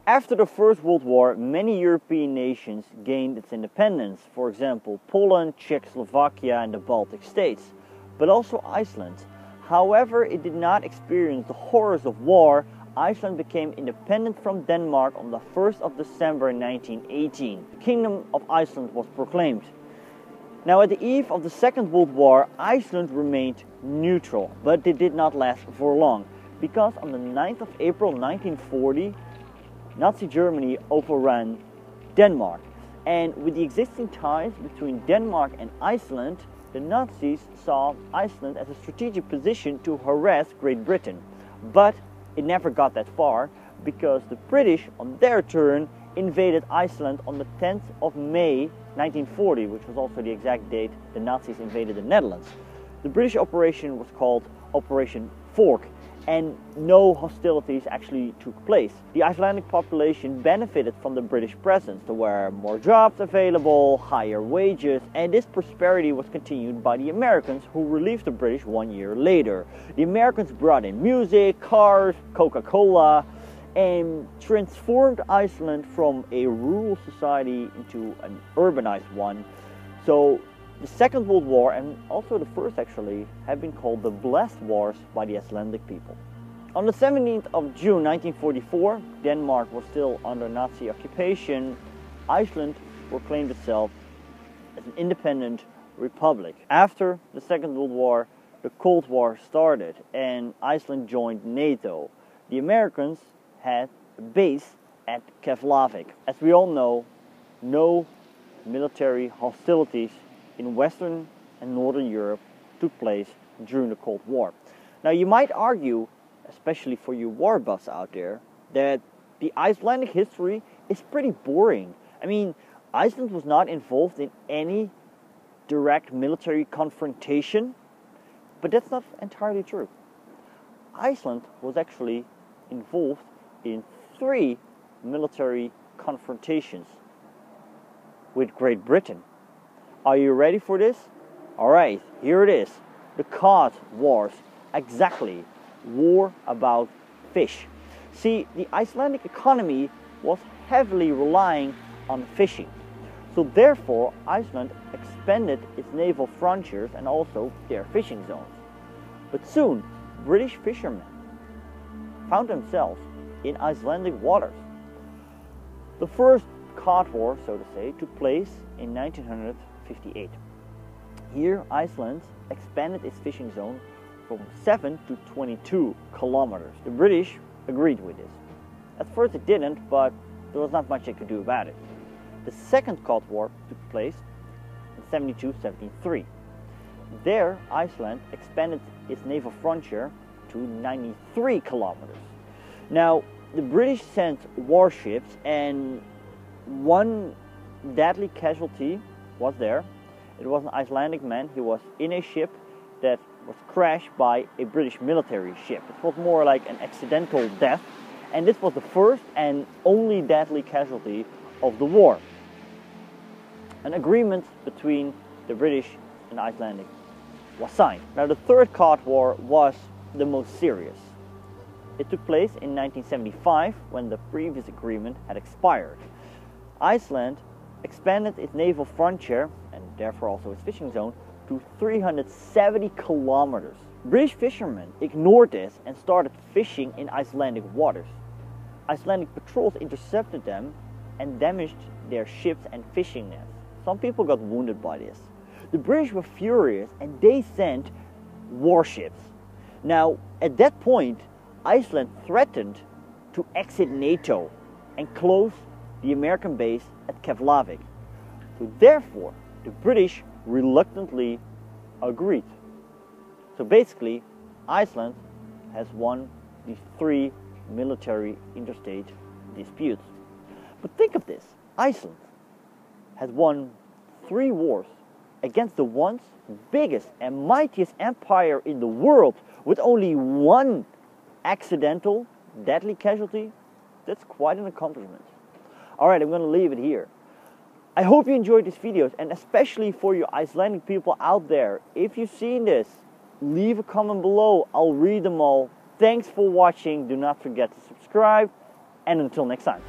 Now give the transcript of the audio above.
After the First World War, many European nations gained its independence, for example Poland, Czechoslovakia and the Baltic states, but also Iceland. However, it did not experience the horrors of war. Iceland became independent from Denmark on the 1st of December 1918. The Kingdom of Iceland was proclaimed. Now, at the eve of the Second World War, Iceland remained neutral, but it did not last for long, because on the 9th of April 1940, Nazi Germany overran Denmark, and with the existing ties between Denmark and Iceland, the Nazis saw Iceland as a strategic position to harass Great Britain. But it never got that far, because the British, on their turn, invaded Iceland on the 10th of May 1940, which was also the exact date the Nazis invaded the Netherlands. The British operation was called Operation Fork, and no hostilities actually took place. The Icelandic population benefited from the British presence. There were more jobs available, higher wages, and this prosperity was continued by the Americans, who relieved the British 1 year later. The Americans brought in music, cars, Coca-Cola, and transformed Iceland from a rural society into an urbanized one. So the Second World War, and also the first actually, have been called the Blessed Wars by the Icelandic people. On the 17th of June 1944, Denmark was still under Nazi occupation. Iceland proclaimed itself as an independent republic. After the Second World War, the Cold War started and Iceland joined NATO. The Americans had a base at Keflavik. As we all know, no military hostilities in Western and Northern Europe took place during the Cold War. Now, you might argue, especially for you war buffs out there, that the Icelandic history is pretty boring. I mean, Iceland was not involved in any direct military confrontation, but that's not entirely true. Iceland was actually involved in 3 military confrontations with Great Britain. Are you ready for this? Alright, here it is. The Cod Wars. Exactly. War about fish. See, the Icelandic economy was heavily relying on fishing. So therefore, Iceland expanded its naval frontiers and also their fishing zones. But soon, British fishermen found themselves in Icelandic waters. The first Cod War, so to say, took place in 1958. Here, Iceland expanded its fishing zone from 7 to 22 kilometers. The British agreed with this. At first it didn't, but there was not much they could do about it. The second Cod War took place in 72-73. There, Iceland expanded its naval frontier to 93 kilometers. Now, the British sent warships, and one deadly casualty was there. It was an Icelandic man. He was in a ship that was crashed by a British military ship. It was more like an accidental death, and this was the first and only deadly casualty of the war. An agreement between the British and Icelandic was signed. Now, the third Cod War was the most serious. It took place in 1975, when the previous agreement had expired. Iceland expanded its naval frontier, and therefore also its fishing zone, to 370 kilometers. British fishermen ignored this and started fishing in Icelandic waters. Icelandic patrols intercepted them and damaged their ships and fishing nets. Some people got wounded by this. The British were furious and they sent warships. Now, at that point, Iceland threatened to exit NATO and close the American base at Keflavik. So therefore, the British reluctantly agreed. So basically, Iceland has won these 3 military interstate disputes. But think of this, Iceland has won 3 wars against the once biggest and mightiest empire in the world with only 1 accidental deadly casualty. That's quite an accomplishment. Alright, I'm going to leave it here. I hope you enjoyed these videos, and especially for you Icelandic people out there, if you've seen this, leave a comment below. I'll read them all. Thanks for watching. Do not forget to subscribe, and until next time.